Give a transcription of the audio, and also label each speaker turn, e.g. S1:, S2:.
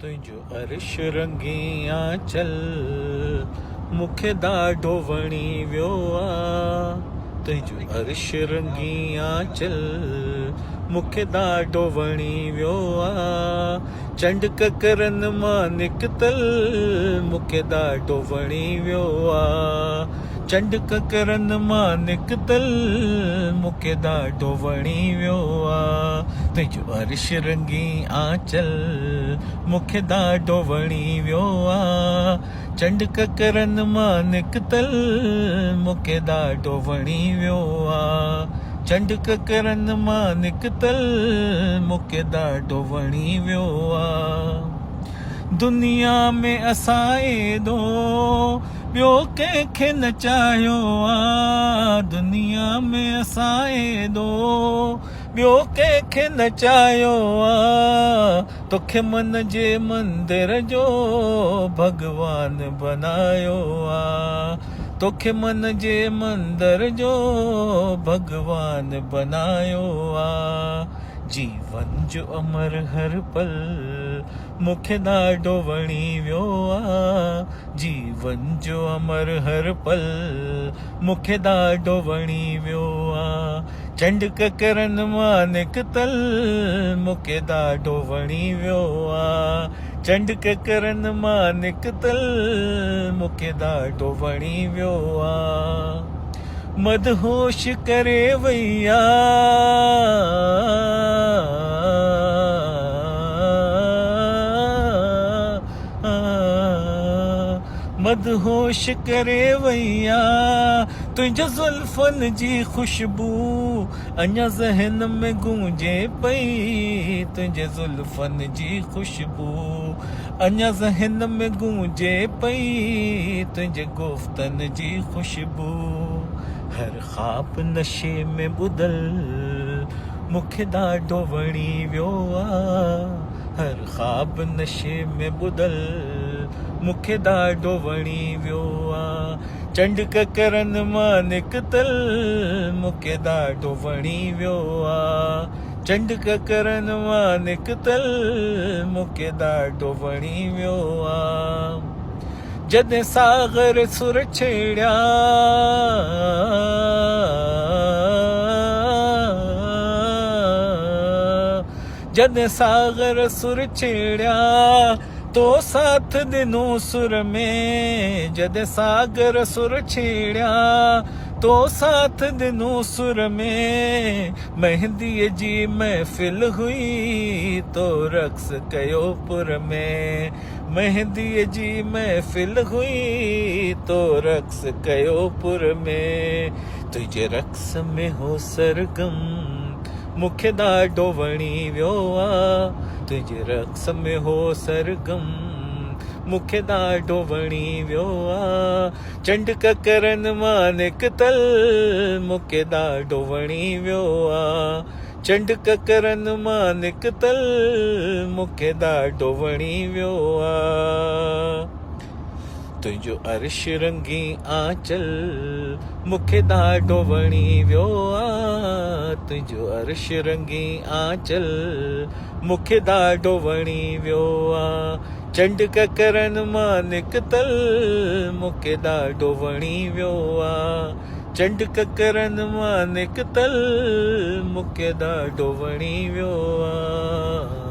S1: तुंहिंजो अर्श रंगी आंचल मूंखे ॾाढो वणी वियो आहे। तुंहिंजो अर्श रंगी आंचल मूंखे ॾाढो वणी वियो आहे। चंड ककरनि मां निकितल मूंखे ॾाढो वणी वियो आहे। चंड ककरनि मां निकितल मूंखे ॾाढो वणी वियो आहे। तुंहिंजो अर्श रंगी आंचल मूंखे ॾाढो वणी वियो आहे। चंड ककरनि मां निकितल मूंखे ॾाढो वणी वियो आहे। चंड ककरनि मां निकितल मूंखे ॾाढो वणी वियो आहे। दुनिया में असां एॾो ॿियो कंहिंखे न चाहियो आहे। दुनिया में असां एॾो ॿियो कंहिंखे न चाहियो आहे। तोखे मन जे मंदिर जो भॻवान बनायो आहे। तोखे मन जे मंदिर जो भॻवान बनायो आहे। जीवन जो अमर हर पल मूंखे ॾाढो वणी वियो आहे। जीवन जो अमर हर पल मूंखे ॾाढो वणी वियो आहे। चंड ककरनि मां निकितल मूंखे ॾाढो वणी वियो आहे। चंड ककरनि मां निकितल मूंखे ॾाढो वणी वियो आहे। मदहोश करे वई मदहोश करे वई तुंहिंजे ज़ुल्फ़नि जी खुशबू अञा ज़हन में गूंजे पई। तुंहिंजे ज़ुल्फ़नि जी खुशबू अञा ज़हन में गूंजे पई। तुंहिंजे गुफ़्तनि जी खुशबू हर ख़्वाब नशे में ॿुधल मूंखे ॾाढो वणी वियो आहे। हर ख़्वाब नशे में ॿुधल मूंखे ॾाढो वणी वियो आहे। चंड ककरनि मां निकितल मूंखे ॾाढो वणी वियो आहे। चंड ककरनि मां निकितल मूंखे ॾाढो वणी वियो आहे। जॾहिं सागर सुर छेड़िया जॾहिं सागर सुर छेड़िया तो साथ ॾिनो सुर में। जॾहिं सागर सुर छेड़िया तो साथ ॾिनो सुर में। मेहंदीअ जी महफ़िल हुई तो रक़्स कयो पुर में। मेहंदीअ जी महफ़िल हुई तो रक़्स कयो पुर में। तुंहिंजे रक़्स में हो सरगम मूंखे ॾाढो वणी वियो आहे। तुंहिंजे रक़्स में हो सरगम मूंखे ॾाढो वणी वियो आहे। चंड ककरनि मां निकितल मूंखे ॾाढो वणी वियो आहे। चंड ककरनि मां निकितल मूंखे ॾाढो वणी वियो आहे। तुंहिंजो अर्श रंगी आंचल मूंखे ॾाढो वणी वियो आहे। तुंहिंजो अर्श रंगी आंचल मूंखे ॾाढो वणी वियो आहे। चंड ककरनि मां निकितल मूंखे ॾाढो वणी वियो आहे। चंड ककरनि मां निकितल मूंखे ॾाढो वणी वियो आहे।